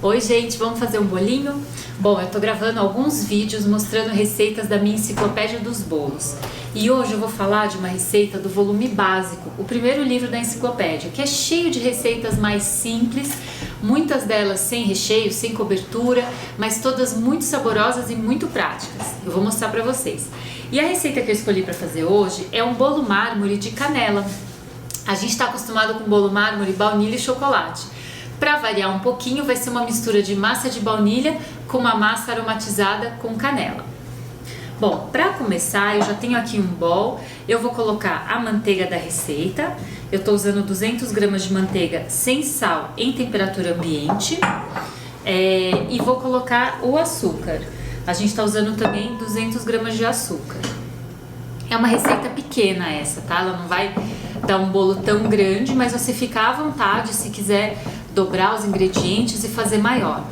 Oi gente, vamos fazer um bolinho? Bom, eu tô gravando alguns vídeos mostrando receitas da minha enciclopédia dos bolos. E hoje eu vou falar de uma receita do volume básico, o primeiro livro da enciclopédia, que é cheio de receitas mais simples, muitas delas sem recheio, sem cobertura, mas todas muito saborosas e muito práticas. Eu vou mostrar pra vocês. E a receita que eu escolhi pra fazer hoje é um bolo mármore de canela. A gente tá acostumado com bolo mármore, baunilha e chocolate. Para variar um pouquinho, vai ser uma mistura de massa de baunilha com uma massa aromatizada com canela. Bom, para começar, eu já tenho aqui um bowl, eu vou colocar a manteiga da receita. Eu estou usando 200 gramas de manteiga sem sal em temperatura ambiente. E vou colocar o açúcar. A gente está usando também 200 gramas de açúcar. É uma receita pequena essa, tá? Ela não vai dar um bolo tão grande, mas você fica à vontade se quiser dobrar os ingredientes e fazer maior.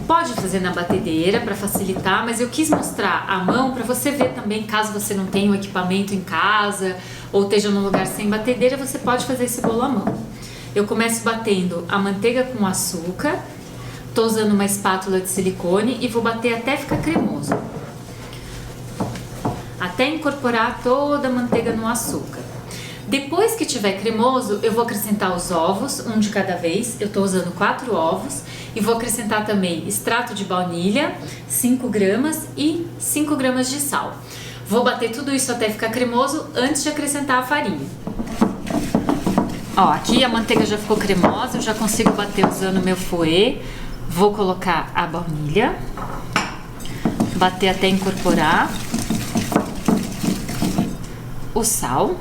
Pode fazer na batedeira para facilitar, mas eu quis mostrar à mão para você ver também, caso você não tenha o equipamento em casa ou esteja num lugar sem batedeira, você pode fazer esse bolo à mão. Eu começo batendo a manteiga com açúcar, tô usando uma espátula de silicone e vou bater até ficar cremoso. Até incorporar toda a manteiga no açúcar. Depois que tiver cremoso, eu vou acrescentar os ovos, um de cada vez. Eu estou usando 4 ovos e vou acrescentar também extrato de baunilha, 5 gramas e 5 gramas de sal. Vou bater tudo isso até ficar cremoso antes de acrescentar a farinha. Ó, aqui a manteiga já ficou cremosa, eu já consigo bater usando meu fouet. Vou colocar a baunilha, bater até incorporar o sal.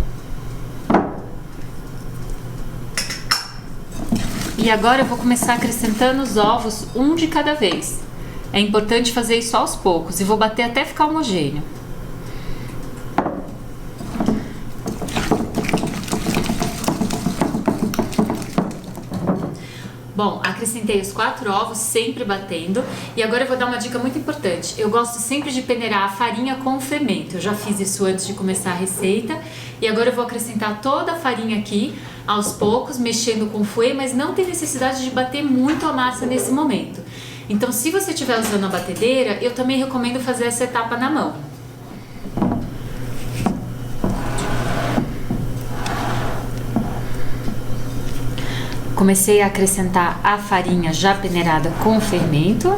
E agora eu vou começar acrescentando os ovos, um de cada vez. É importante fazer isso aos poucos e vou bater até ficar homogêneo. Bom, acrescentei os 4 ovos, sempre batendo. E agora eu vou dar uma dica muito importante. Eu gosto sempre de peneirar a farinha com o fermento. Eu já fiz isso antes de começar a receita. E agora eu vou acrescentar toda a farinha aqui, aos poucos, mexendo com o fouet, mas não tem necessidade de bater muito a massa nesse momento. Então, se você estiver usando a batedeira, eu também recomendo fazer essa etapa na mão. Comecei a acrescentar a farinha já peneirada com o fermento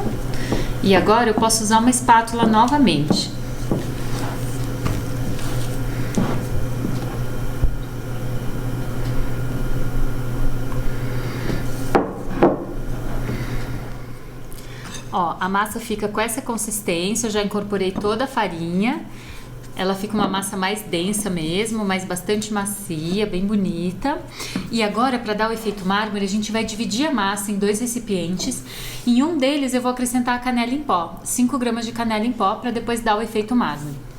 e agora eu posso usar uma espátula novamente. Ó, a massa fica com essa consistência, eu já incorporei toda a farinha. Ela fica uma massa mais densa mesmo, mas bastante macia, bem bonita. E agora, para dar o efeito mármore, a gente vai dividir a massa em 2 recipientes. Em um deles eu vou acrescentar a canela em pó, 5 gramas de canela em pó, para depois dar o efeito mármore.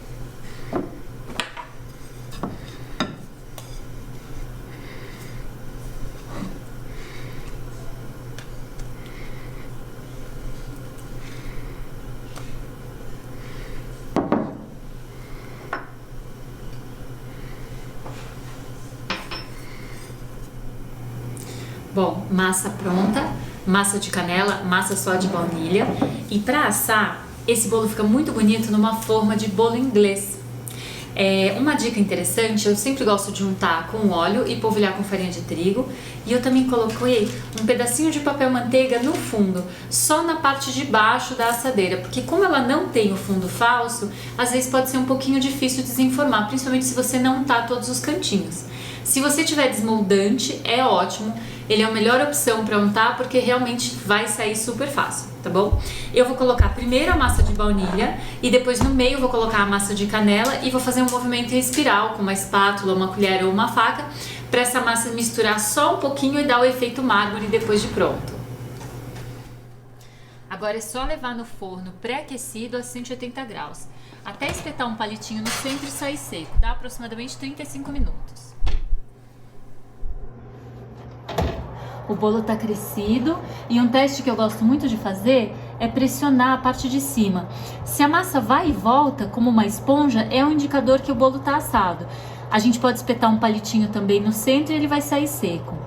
Bom, massa pronta, massa de canela, massa só de baunilha. E para assar, esse bolo fica muito bonito numa forma de bolo inglês. Uma dica interessante, eu sempre gosto de untar com óleo e polvilhar com farinha de trigo. E eu também coloquei um pedacinho de papel manteiga no fundo, só na parte de baixo da assadeira. Porque como ela não tem o fundo falso, às vezes pode ser um pouquinho difícil desenformar, principalmente se você não untar todos os cantinhos. Se você tiver desmoldante, é ótimo. Ele é a melhor opção para untar porque realmente vai sair super fácil, tá bom? Eu vou colocar primeiro a massa de baunilha e depois no meio eu vou colocar a massa de canela e vou fazer um movimento em espiral com uma espátula, uma colher ou uma faca para essa massa misturar só um pouquinho e dar o efeito mármore depois de pronto. Agora é só levar no forno pré-aquecido a 180 graus, até espetar um palitinho no centro e sair seco, dá aproximadamente 35 minutos. O bolo tá crescido e um teste que eu gosto muito de fazer é pressionar a parte de cima. Se a massa vai e volta como uma esponja, é um indicador que o bolo tá assado. A gente pode espetar um palitinho também no centro e ele vai sair seco.